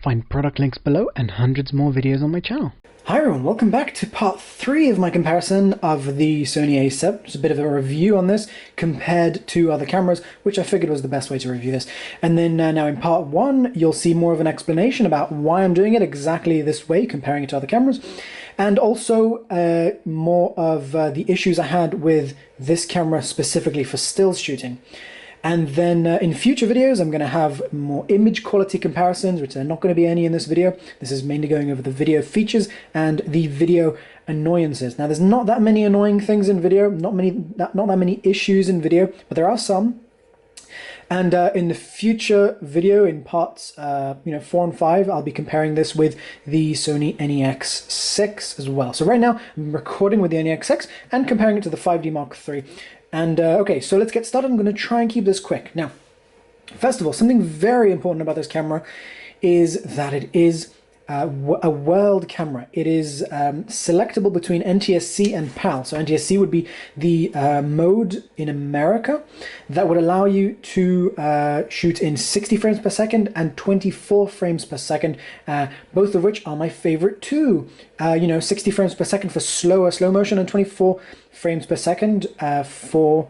Find product links below and hundreds more videos on my channel. Hi everyone, welcome back to part 3 of my comparison of the Sony A7. It's a bit of a review on this compared to other cameras, which I figured was the best way to review this. And then now in part 1, you'll see more of an explanation about why I'm doing it exactly this way, comparing it to other cameras. And also more of the issues I had with this camera specifically for stills shooting. And then in future videos, I'm going to have more image quality comparisons, which are not going to be any in this video. This is mainly going over the video features and the video annoyances. Now, there's not that many annoying things in video, not that many issues in video, but there are some. And in the future video, in parts 4 and 5, I'll be comparing this with the Sony NEX-6 as well. So right now, I'm recording with the NEX-6 and comparing it to the 5D Mark III. And okay, so let's get started. I'm going to try and keep this quick. Now, first of all, something very important about this camera is that it is a world camera. It is selectable between NTSC and PAL. So NTSC would be the mode in America that would allow you to shoot in 60 frames per second and 24 frames per second, both of which are my favorite too. 60 frames per second for slow motion and 24 frames per second for,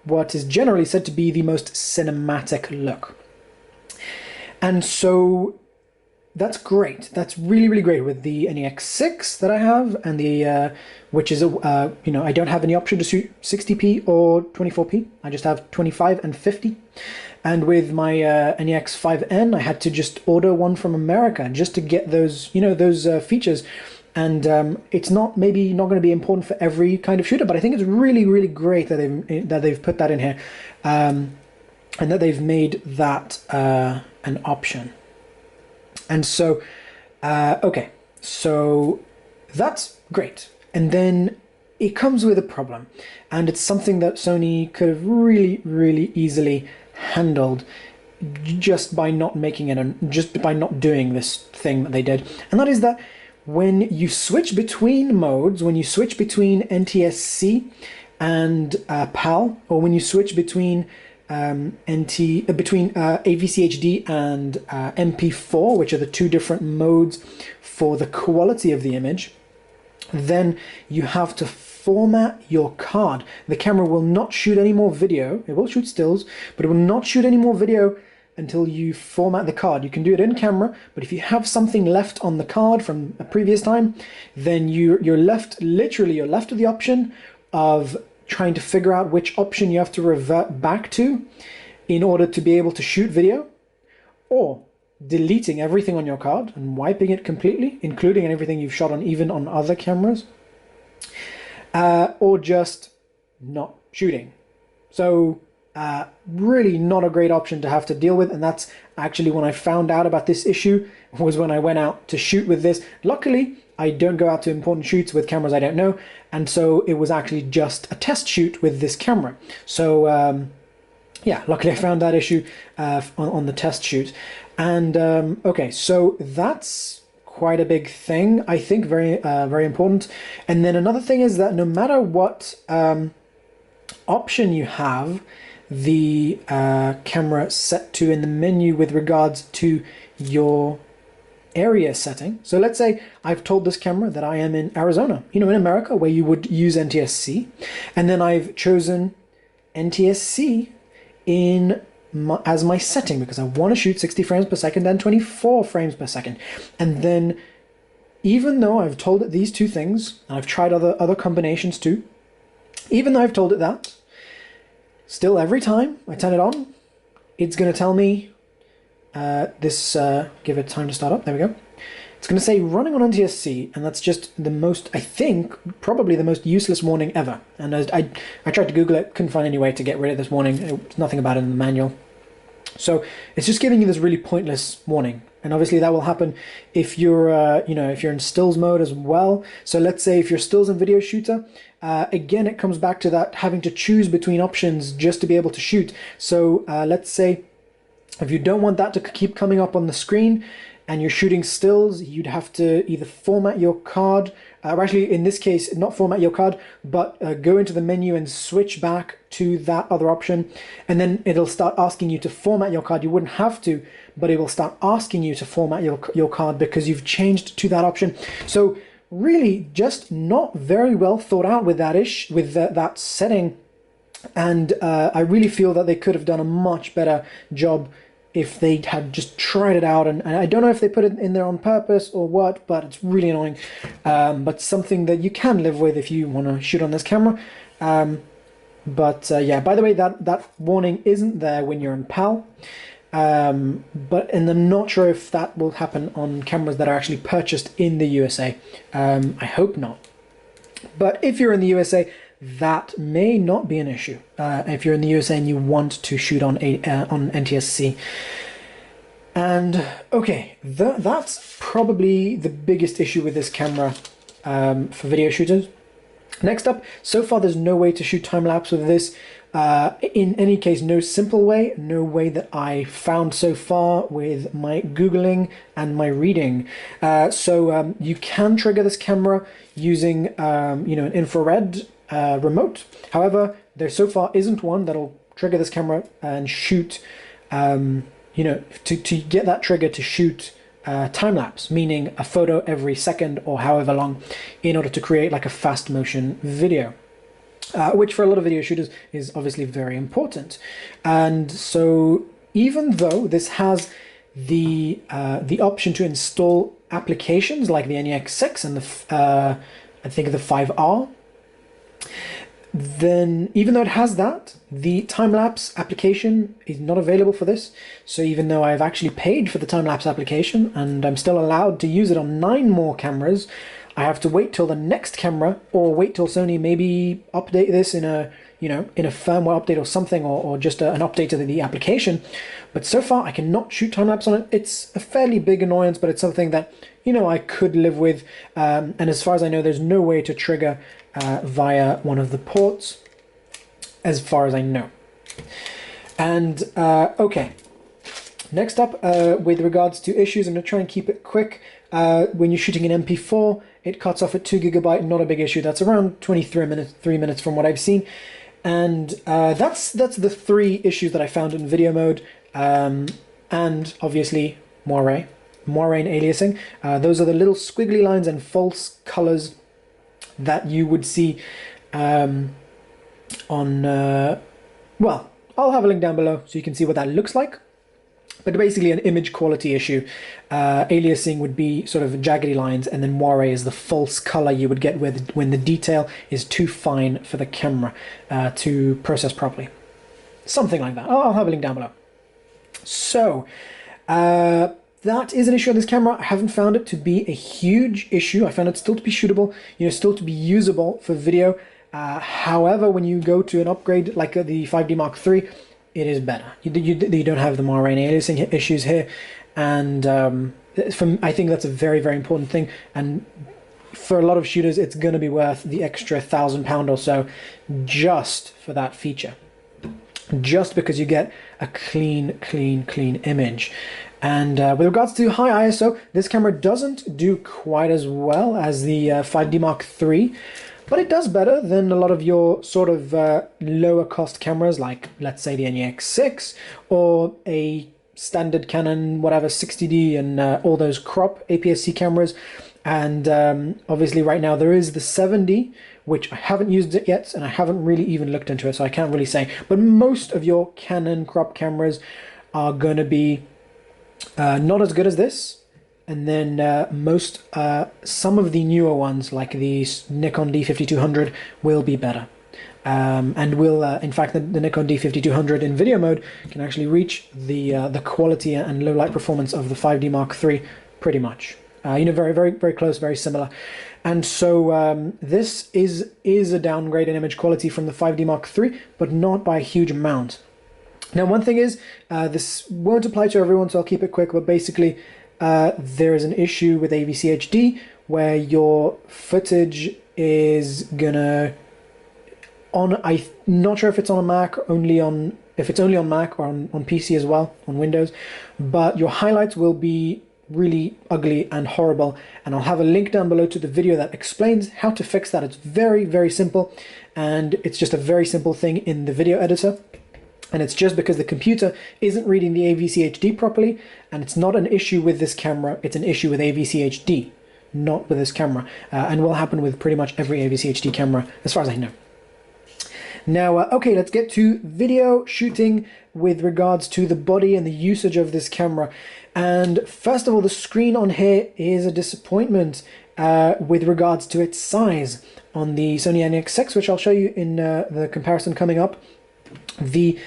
what is generally said to be the most cinematic look. And so that's great. That's really, really great with the NEX-6 that I have, and the which is I don't have any option to shoot 60p or 24p. I just have 25 and 50. And with my NEX-5N, I had to just order one from America just to get those features. And it's maybe not going to be important for every kind of shooter, but I think it's really, really great that they've put that in here, and that they've made that an option. And so, okay, so that's great. And then it comes with a problem, and it's something that Sony could have really, really easily handled just by not making it, just by not doing this thing that they did. And that is that when you switch between modes, when you switch between NTSC and PAL, or when you switch between AVC HD and MP4, which are the two different modes for the quality of the image, then you have to format your card. The camera will not shoot any more video. It will shoot stills, but it will not shoot any more video until you format the card. You can do it in camera, but if you have something left on the card from a previous time, then you're left with the option of trying to figure out which option you have to revert back to in order to be able to shoot video, or deleting everything on your card and wiping it completely, including everything you've shot on, even on other cameras, or just not shooting. So really not a great option to have to deal with, and that's actually when I found out about this issue, was when I went out to shoot with this. Luckily, I don't go out to important shoots with cameras I don't know, and so it was actually just a test shoot with this camera. So yeah, luckily I found that issue on the test shoot. And okay, so that's quite a big thing, I think, very important. And then another thing is that no matter what option you have the camera set to in the menu with regards to your area setting. So let's say I've told this camera that I am in Arizona, in America, where you would use NTSC, and then I've chosen NTSC as my setting because I want to shoot 60 frames per second and 24 frames per second. And then even though I've told it these two things, and I've tried other combinations too, even though I've told it that, still every time I turn it on, it's going to tell me give it time to start up. There we go. It's going to say running on NTSC, and that's just the most, I think, probably the most useless warning ever. And I tried to Google it, couldn't find any way to get rid of this warning. There's nothing about it in the manual. So it's just giving you this really pointless warning. And obviously that will happen if you're, if you're in stills mode as well. So let's say if you're stills and video shooter, again, it comes back to that having to choose between options just to be able to shoot. So let's say if you don't want that to keep coming up on the screen, and you're shooting stills, you'd have to either format your card, or actually in this case, not format your card, but go into the menu and switch back to that other option, and then it'll start asking you to format your card. You wouldn't have to, but it will start asking you to format your card because you've changed to that option. So really just not very well thought out with that setting, and I really feel that they could have done a much better job if they had just tried it out, and I don't know if they put it in there on purpose or what, but it's really annoying. But something that you can live with if you want to shoot on this camera. Yeah, by the way, that warning isn't there when you're in PAL, and I'm not sure if that will happen on cameras that are actually purchased in the USA. I hope not. But if you're in the USA, that may not be an issue if you're in the USA and you want to shoot on NTSC. And okay, that's probably the biggest issue with this camera for video shooters. Next up, so far there's no way to shoot time-lapse with this. In any case, no simple way, no way that I found so far with my Googling and my reading. So you can trigger this camera using an infrared remote. However, there so far isn't one that'll trigger this camera and shoot, to get that trigger to shoot time-lapse, meaning a photo every second or however long, in order to create like a fast motion video. Which for a lot of video shooters is obviously very important. And so even though this has the option to install applications like the NEX-6 and I think the A7r, then even though it has that, the time-lapse application is not available for this. So even though I've actually paid for the time-lapse application and I'm still allowed to use it on 9 more cameras, I have to wait till the next camera, or wait till Sony maybe update this in a firmware update or something, or just an update to the application. But so far I cannot shoot time-lapse on it. It's a fairly big annoyance, but it's something that I could live with. And as far as I know, there's no way to trigger via one of the ports, as far as I know. And okay, next up, with regards to issues, I'm going to try and keep it quick. When you're shooting an MP4, it cuts off at 2 GB, not a big issue. That's around 3 minutes from what I've seen. And that's the 3 issues that I found in video mode. And obviously moire and aliasing. Those are the little squiggly lines and false colors that you would see on, well, I'll have a link down below so you can see what that looks like. But basically an image quality issue. Aliasing would be sort of jaggedy lines, and then moire is the false color you would get when the detail is too fine for the camera to process properly. Something like that. I'll have a link down below. So, that is an issue on this camera. I haven't found it to be a huge issue. I found it still to be shootable, still to be usable for video. However, when you go to an upgrade like the 5D Mark III, it is better. You don't have the moire and aliasing issues here, and I think that's a very, very important thing. And for a lot of shooters, it's going to be worth the extra £1,000 or so just for that feature, just because you get a clean image. And with regards to high ISO, this camera doesn't do quite as well as the 5D Mark III. But it does better than a lot of your sort of lower cost cameras, like let's say the NEX-6 or a standard Canon, whatever, 60D and all those crop APS-C cameras. And obviously right now there is the 7D, which I haven't used it yet, and I haven't really even looked into it, so I can't really say. But most of your Canon crop cameras are going to be not as good as this. And then some of the newer ones, like the Nikon D5200, will be better. And will, in fact, the Nikon D5200 in video mode can actually reach the quality and low light performance of the 5D Mark III pretty much. Very, very, very close, very similar. And so this is a downgrade in image quality from the 5D Mark III, but not by a huge amount. Now, one thing is, this won't apply to everyone, so I'll keep it quick, but basically, there is an issue with AVC HD where your footage is gonna I'm not sure if it's on a Mac or if it's only on Mac or on PC as well, on Windows, but your highlights will be really ugly and horrible, and I'll have a link down below to the video that explains how to fix that. It's very, very simple, and it's just a very simple thing in the video editor. And it's just because the computer isn't reading the AVC HD properly, and it's not an issue with this camera, it's an issue with AVC HD, not with this camera, and will happen with pretty much every AVC HD camera, as far as I know. Now, okay, let's get to video shooting with regards to the body and the usage of this camera. And first of all, the screen on here is a disappointment with regards to its size. On the Sony NEX-6, which I'll show you in the comparison coming up, the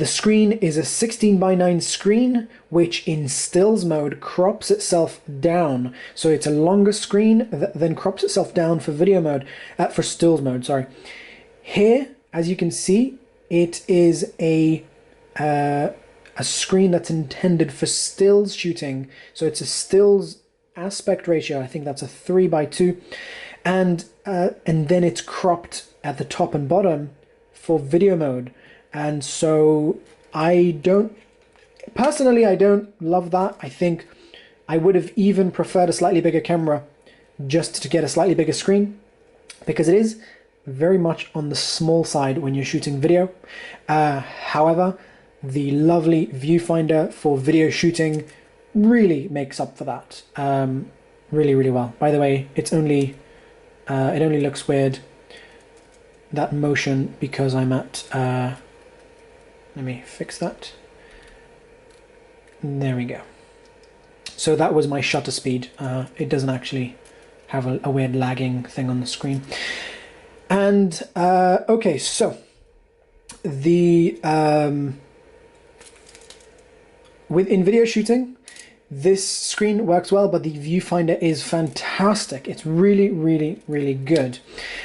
screen is a 16:9 screen, which in stills mode crops itself down. So it's a longer screen that then crops itself down for video mode, for stills mode, sorry. Here, as you can see, it is a screen that's intended for stills shooting. So it's a stills aspect ratio. I think that's a 3:2, and then it's cropped at the top and bottom for video mode. And so I don't love that. I think I would have even preferred a slightly bigger camera just to get a slightly bigger screen, because it is very much on the small side when you're shooting video. However, the lovely viewfinder for video shooting really makes up for that really, really well. By the way, it only looks weird, that motion, because I'm at let me fix that. There we go. So that was my shutter speed. It doesn't actually have a weird lagging thing on the screen. And okay, so the in video shooting, this screen works well, but the viewfinder is fantastic. It's really, really, really good.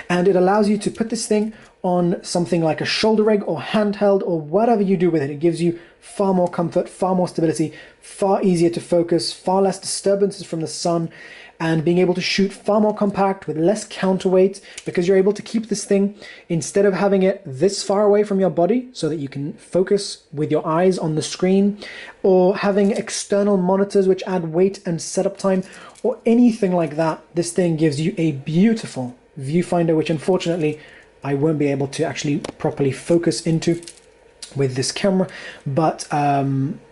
And it allows you to put this thing on something like a shoulder rig or handheld or whatever you do with it. It gives you far more comfort, far more stability, far easier to focus, far less disturbances from the sun, and being able to shoot far more compact with less counterweight, because you're able to keep this thing, instead of having it this far away from your body so that you can focus with your eyes on the screen, or having external monitors which add weight and setup time, or anything like that. This thing gives you a beautiful viewfinder, which unfortunately I won't be able to actually properly focus into with this camera, but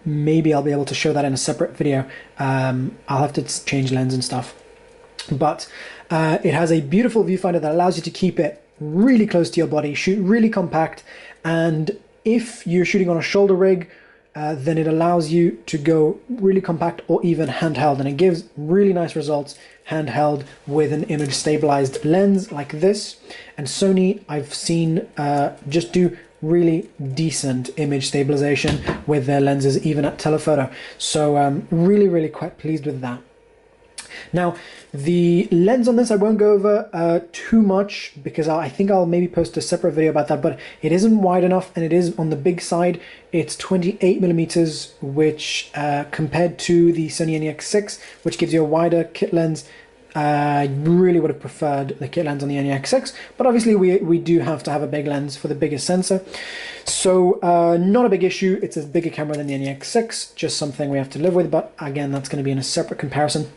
maybe I'll be able to show that in a separate video. I'll have to change lens and stuff, but it has a beautiful viewfinder that allows you to keep it really close to your body, shoot really compact, and if you're shooting on a shoulder rig, then it allows you to go really compact or even handheld, and it gives really nice results handheld with an image stabilized lens like this. And Sony, I've seen just do really decent image stabilization with their lenses, even at telephoto. So really, really quite pleased with that. Now, the lens on this I won't go over too much, because I think I'll maybe post a separate video about that, but it isn't wide enough and it is on the big side. It's 28mm, which compared to the Sony NEX-6, which gives you a wider kit lens, I really would have preferred the kit lens on the NEX-6, but obviously we do have to have a big lens for the biggest sensor. So not a big issue. It's a bigger camera than the NEX-6, just something we have to live with, but again, that's going to be in a separate comparison.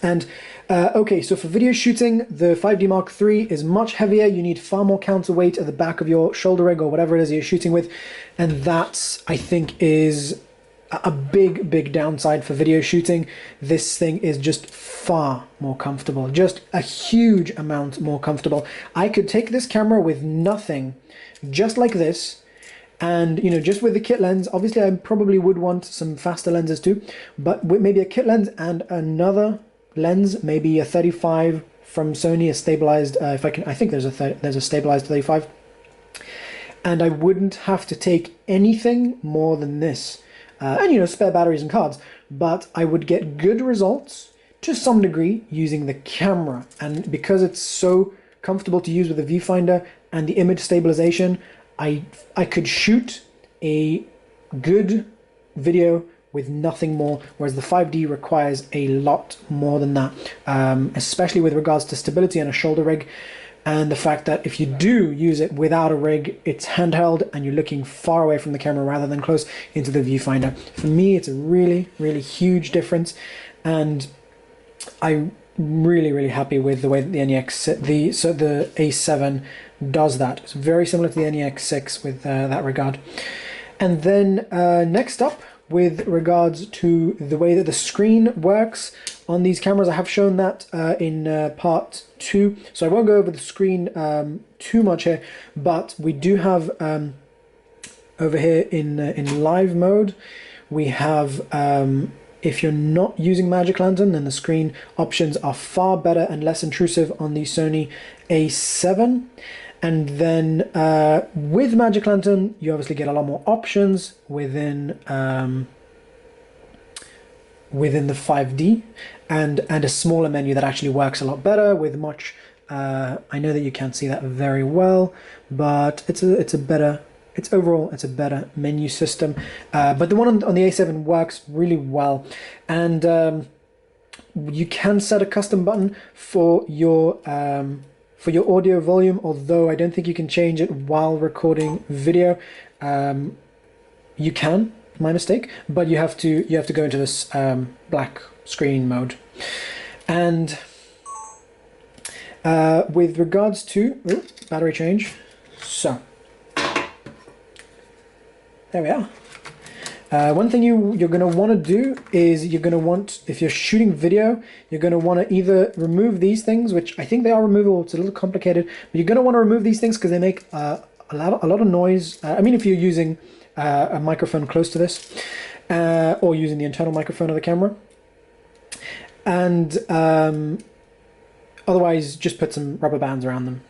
And okay, so for video shooting, the 5D Mark III is much heavier. You need far more counterweight at the back of your shoulder rig or whatever it is you're shooting with, and that, I think, is a big downside for video shooting. This thing is just far more comfortable, just a huge amount more comfortable. I could take this camera with nothing, just like this, and just with the kit lens. Obviously I probably would want some faster lenses too, but with maybe a kit lens and another lens, maybe a 35 from Sony, a stabilized, I think there's a stabilized 35, and I wouldn't have to take anything more than this. And spare batteries and cards, but I would get good results to some degree using the camera. And because it's so comfortable to use with the viewfinder and the image stabilization, I could shoot a good video with nothing more, whereas the 5D requires a lot more than that, especially with regards to stability on a shoulder rig. and the fact that if you do use it without a rig, it's handheld and you're looking far away from the camera rather than close into the viewfinder. For me, it's a really, really huge difference, and I'm really happy with the way that the the A7 does that. It's very similar to the NEX-6 with that regard. And then next up, with regards to the way that the screen works on these cameras, I have shown that in part 2, so I won't go over the screen too much here, but we do have over here in live mode, we have if you're not using Magic Lantern, then the screen options are far better and less intrusive on the Sony A7. And then with Magic Lantern, you obviously get a lot more options within within the 5D, and a smaller menu that actually works a lot better with much. I know that you can't see that very well, but overall it's a better menu system. But the one on the A7 works really well, and you can set a custom button for your audio volume, although I don't think you can change it while recording video. You can, my mistake, but you have to go into this black screen mode. And with regards to battery change, so there we are. One thing you're going to want to do is you're going to want, if you're shooting video, you're going to want to either remove these things, which I think they are removable. It's a little complicated, but you're going to want to remove these things because they make a lot of noise. I mean, if you're using a microphone close to this, or using the internal microphone of the camera, and otherwise just put some rubber bands around them.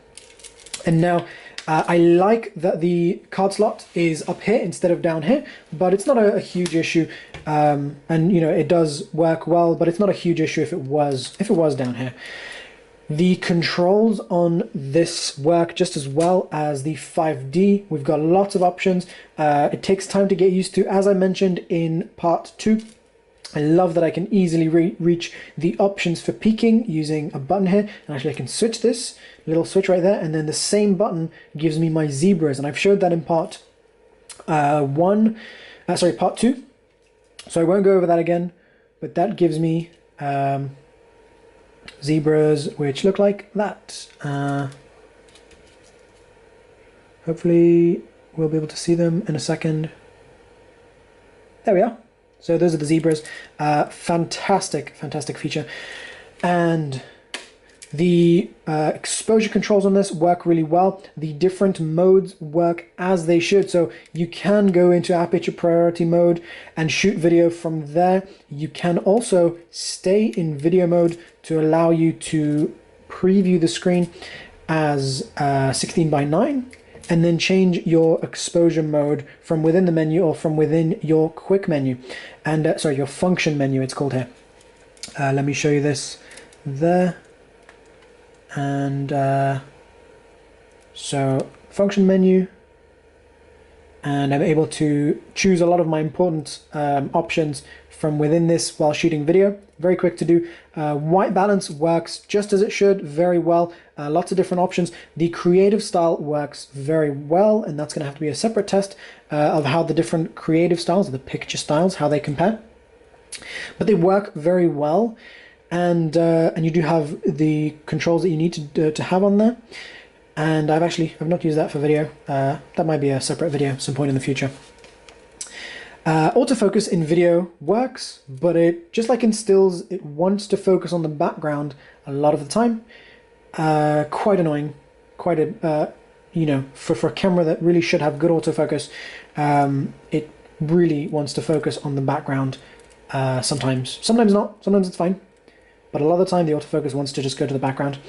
And now I like that the card slot is up here instead of down here, but it's not a huge issue, and you know, it does work well, but it's not a huge issue if it was down here. The controls on this work just as well as the 5D. We've got lots of options. It takes time to get used to. As I mentioned in part 2, I love that I can easily reach the options for peaking using a button here, and actually I can switch this little switch right there, and then the same button gives me my zebras, and I've showed that in part 2, so I won't go over that again, but that gives me zebras which look like that. Hopefully we'll be able to see them in a second. There we are. So those are the zebras. Fantastic feature. And the exposure controls on this work really well. The different modes work as they should. So you can go into aperture priority mode and shoot video from there. You can also stay in video mode to allow you to preview the screen as 16:9. And then change your exposure mode from within the menu or from within your quick menu. And sorry, your function menu it's called here. Let me show you this there. And so function menu, and I'm able to choose a lot of my important options from within this while shooting video. Very quick to do. White balance works just as it should, very well. Lots of different options. The creative style works very well, and that's going to have to be a separate test of how the different creative styles, the picture styles, how they compare. But they work very well, and you do have the controls that you need to have on there. And I've not used that for video. That might be a separate video at some point in the future. Autofocus in video works, but it, just like in stills, it wants to focus on the background a lot of the time. Quite annoying. Quite a, you know, for a camera that really should have good autofocus, it really wants to focus on the background sometimes. Sometimes not, sometimes it's fine. But a lot of the time the autofocus wants to just go to the background.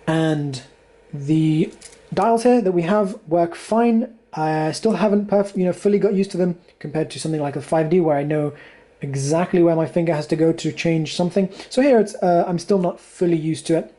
And the dials here that we have work fine. I still haven't fully got used to them compared to something like a 5D where I know exactly where my finger has to go to change something. So here it's I'm still not fully used to it,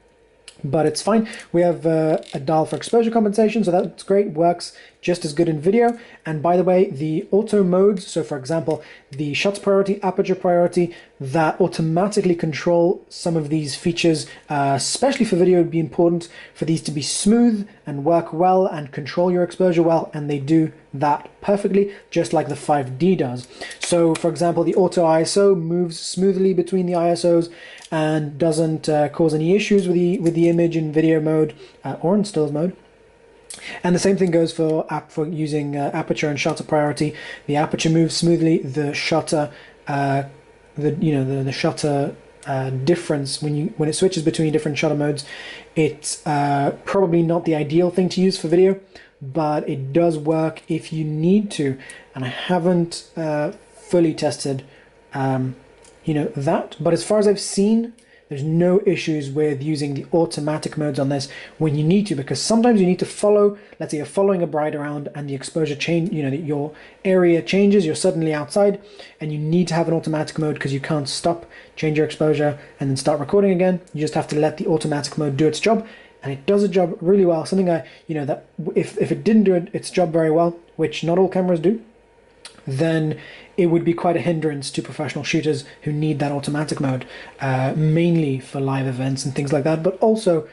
but it's fine. We have a dial for exposure compensation, so that's great, works just as good in video. And by the way, the auto modes, so for example, the shutter priority, aperture priority, that automatically control some of these features, especially for video. It would be important for these to be smooth and work well and control your exposure well, and they do that perfectly, just like the 5D does. So for example, the auto ISO moves smoothly between the ISOs and doesn't cause any issues with the image in video mode or in stills mode. And the same thing goes for using aperture and shutter priority. The aperture moves smoothly. The shutter, the shutter difference when it switches between different shutter modes, it's probably not the ideal thing to use for video, but it does work if you need to. And I haven't fully tested, that. But as far as I've seen, there's no issues with using the automatic modes on this when you need to, because sometimes you need to follow, let's say you're following a bride around and the exposure change, your area changes, you're suddenly outside, and you need to have an automatic mode because you can't stop, change your exposure, and then start recording again. You just have to let the automatic mode do its job, and it does a job really well. Something that if it didn't do its job very well, which not all cameras do, then it would be quite a hindrance to professional shooters who need that automatic mode, mainly for live events and things like that, but also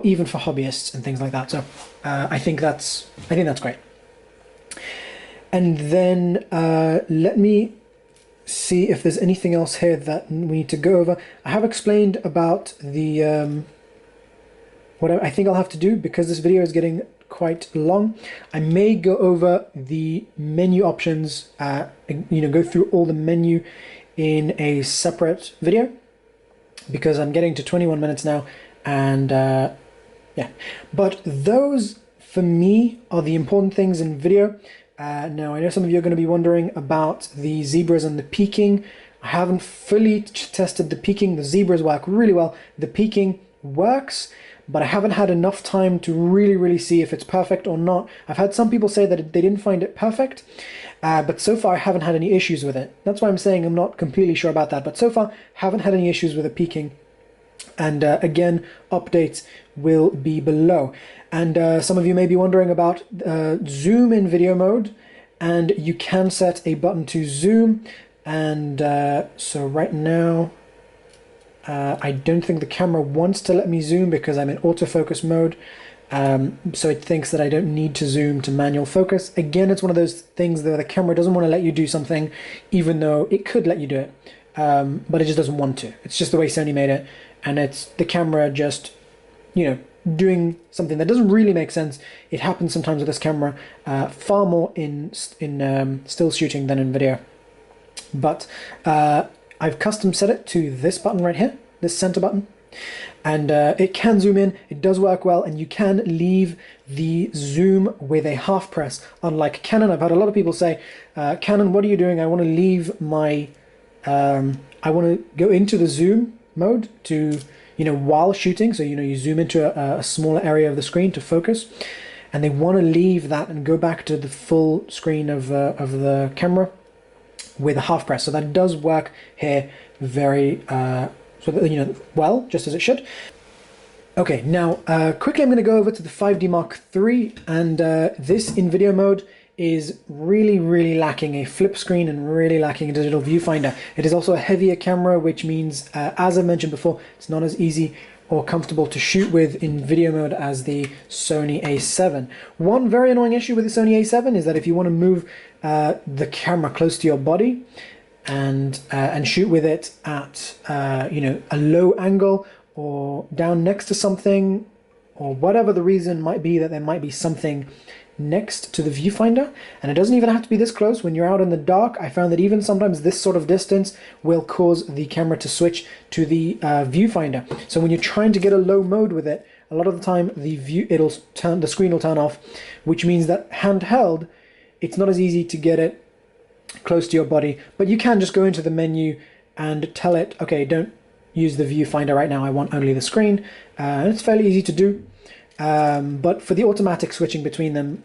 even for hobbyists and things like that. So I think that's great. And then let me see if there's anything else here that we need to go over. I have explained about the what I think I'll have to do, because this video is getting quite long. I may go over the menu options, go through all the menu in a separate video, because I'm getting to 21 minutes now, and yeah. But those, for me, are the important things in video. Now, I know some of you are going to be wondering about the zebras and the peaking. I haven't fully tested the peaking. The zebras work really well. The peaking works, but I haven't had enough time to really see if it's perfect or not. I've had some people say that they didn't find it perfect, but so far I haven't had any issues with it. That's why I'm saying I'm not completely sure about that, but so far haven't had any issues with the peaking. And again, updates will be below. And some of you may be wondering about zoom in video mode, and you can set a button to zoom. And so right now, I don't think the camera wants to let me zoom because I'm in autofocus mode. So it thinks that I don't need to zoom to manual focus. Again, it's one of those things that the camera doesn't want to let you do something, even though it could let you do it. But it just doesn't want to. It's just the way Sony made it. And it's the camera just, doing something that doesn't really make sense. It happens sometimes with this camera, far more in still shooting than in video. But I've custom set it to this button right here, this center button, and it can zoom in. It does work well, and you can leave the zoom with a half press, unlike Canon. I've had a lot of people say, Canon, what are you doing? I want to leave my, I want to go into the zoom mode to, while shooting. So, you zoom into a smaller area of the screen to focus, and they want to leave that and go back to the full screen of the camera with a half press. So that does work here very well, just as it should. Okay, now quickly I'm going to go over to the 5D Mark III, and this in video mode is really lacking a flip screen and really lacking a digital viewfinder. It is also a heavier camera, which means, as I mentioned before, it's not as easy or comfortable to shoot with in video mode as the Sony A7. One very annoying issue with the Sony A7 is that if you want to move the camera close to your body and shoot with it at a low angle or down next to something, or whatever the reason might be, that there might be something next to the viewfinder, and it doesn't even have to be this close. When you're out in the dark, I found that even sometimes this sort of distance will cause the camera to switch to the viewfinder. So when you're trying to get a low mode with it, a lot of the time the screen will turn off, which means that handheld, it's not as easy to get it close to your body. But you can just go into the menu and tell it, okay, don't use the viewfinder right now, I want only the screen. And it's fairly easy to do. But for the automatic switching between them,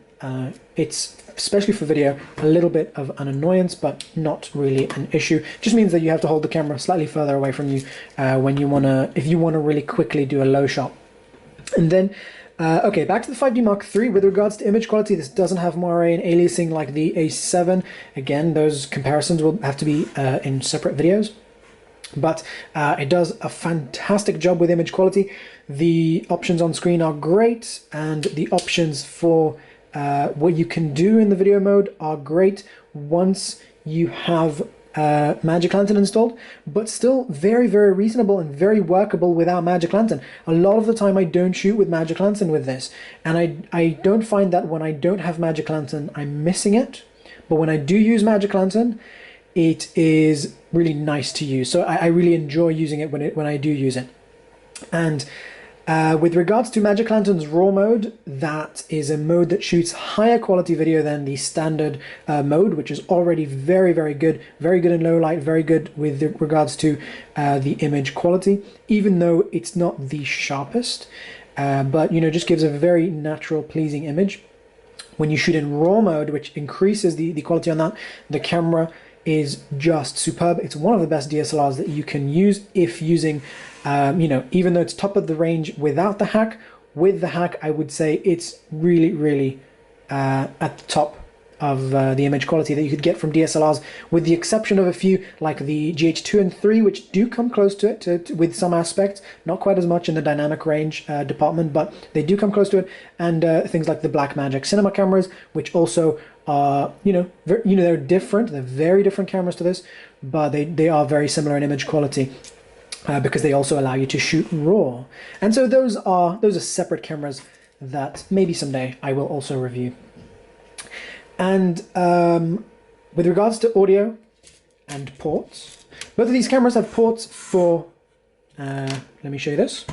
it's, especially for video, a little bit of an annoyance, but not really an issue. Just means that you have to hold the camera slightly further away from you if you wanna really quickly do a low shot. And then Okay, back to the 5D Mark III. With regards to image quality, this doesn't have moire and aliasing like the A7. Again, those comparisons will have to be in separate videos. But it does a fantastic job with image quality. The options on screen are great, and the options for what you can do in the video mode are great once you have Magic Lantern installed, but still very, very reasonable and very workable without Magic Lantern. A lot of the time I don't shoot with Magic Lantern with this, and I don't find that when I don't have Magic Lantern I'm missing it, but when I do use Magic Lantern it is really nice to use. So I really enjoy using it when I do use it. And with regards to Magic Lantern's RAW mode, that is a mode that shoots higher quality video than the standard mode, which is already very, very good in low light, very good with regards to the image quality, even though it's not the sharpest, but you know, just gives a very natural, pleasing image. When you shoot in RAW mode, which increases the quality on that, the camera is just superb. It's one of the best DSLRs that you can use if using, you know, even though it's top of the range without the hack. With the hack, I would say it's really, really at the top of the image quality that you could get from DSLRs, with the exception of a few like the GH2 and 3, which do come close to it with some aspects, not quite as much in the dynamic range department, but they do come close to it, and things like the Blackmagic cinema cameras, which also are, they're different, they're very different cameras to this, but they are very similar in image quality. Because they also allow you to shoot RAW, and so those are separate cameras that maybe someday I will also review. And with regards to audio and ports, both of these cameras have ports for, let me show you this.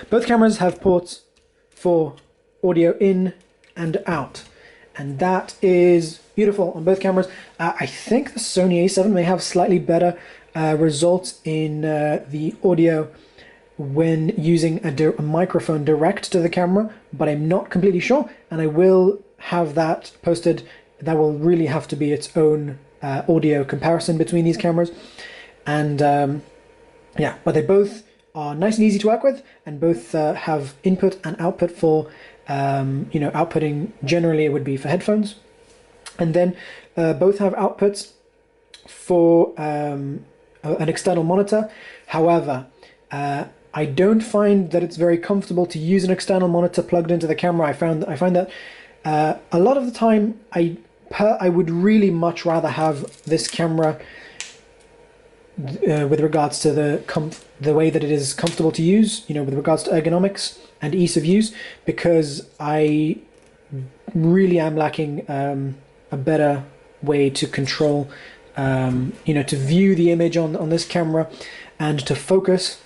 Both cameras have ports for audio in and out, and that is beautiful on both cameras. I think the Sony A7 may have slightly better results in the audio when using a microphone direct to the camera, but I'm not completely sure, and I will have that posted. That will really have to be its own audio comparison between these cameras. And yeah, but they both are nice and easy to work with, and both have input and output for outputting. Generally it would be for headphones, and then both have outputs for an external monitor. However, I don't find that it's very comfortable to use an external monitor plugged into the camera. I find that a lot of the time I would really much rather have this camera with regards to the way that it is comfortable to use, with regards to ergonomics and ease of use, because I really am lacking a better way to control, to view the image on this camera and to focus.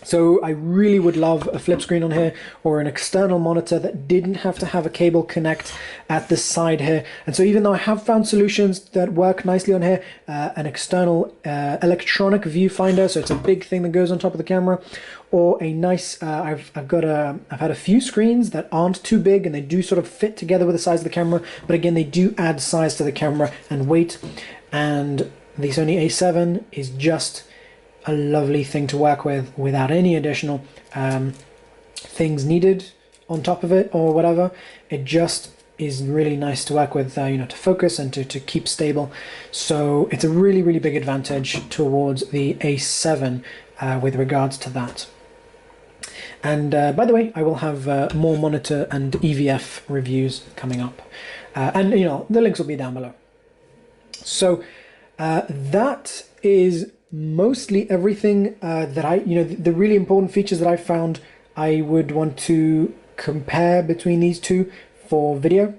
So I really would love a flip screen on here, or an external monitor that didn't have to have a cable connect at the side here. And so even though I have found solutions that work nicely on here, an external electronic viewfinder, so it's a big thing that goes on top of the camera, or a nice, I've had a few screens that aren't too big and they do sort of fit together with the size of the camera, but again they do add size to the camera and weight, and the Sony A7 is just a lovely thing to work with without any additional things needed on top of it or whatever. It just is really nice to work with, to focus and to keep stable. So it's a really, really big advantage towards the A7 with regards to that. And by the way, I will have more monitor and EVF reviews coming up, and the links will be down below. So that is mostly everything that the really important features that I found I would want to compare between these two for video.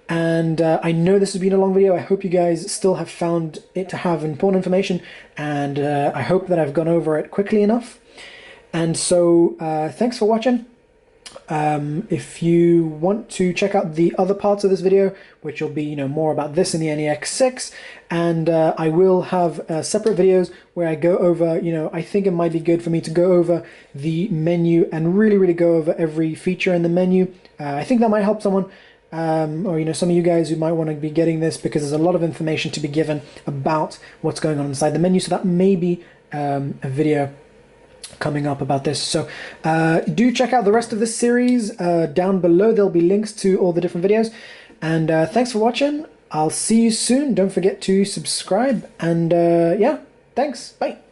And I know this has been a long video. I hope you guys still have found it to have important information, and I hope that I've gone over it quickly enough. And so thanks for watching. If you want to check out the other parts of this video, which will be more about this in the NEX-6, and I will have separate videos where I go over, I think it might be good for me to go over the menu and really go over every feature in the menu. I think that might help someone, or some of you guys who might want to be getting this, because there's a lot of information to be given about what's going on inside the menu. So that may be a video coming up about this. So do check out the rest of this series. Down below there'll be links to all the different videos. And thanks for watching. I'll see you soon. Don't forget to subscribe. And yeah, thanks. Bye.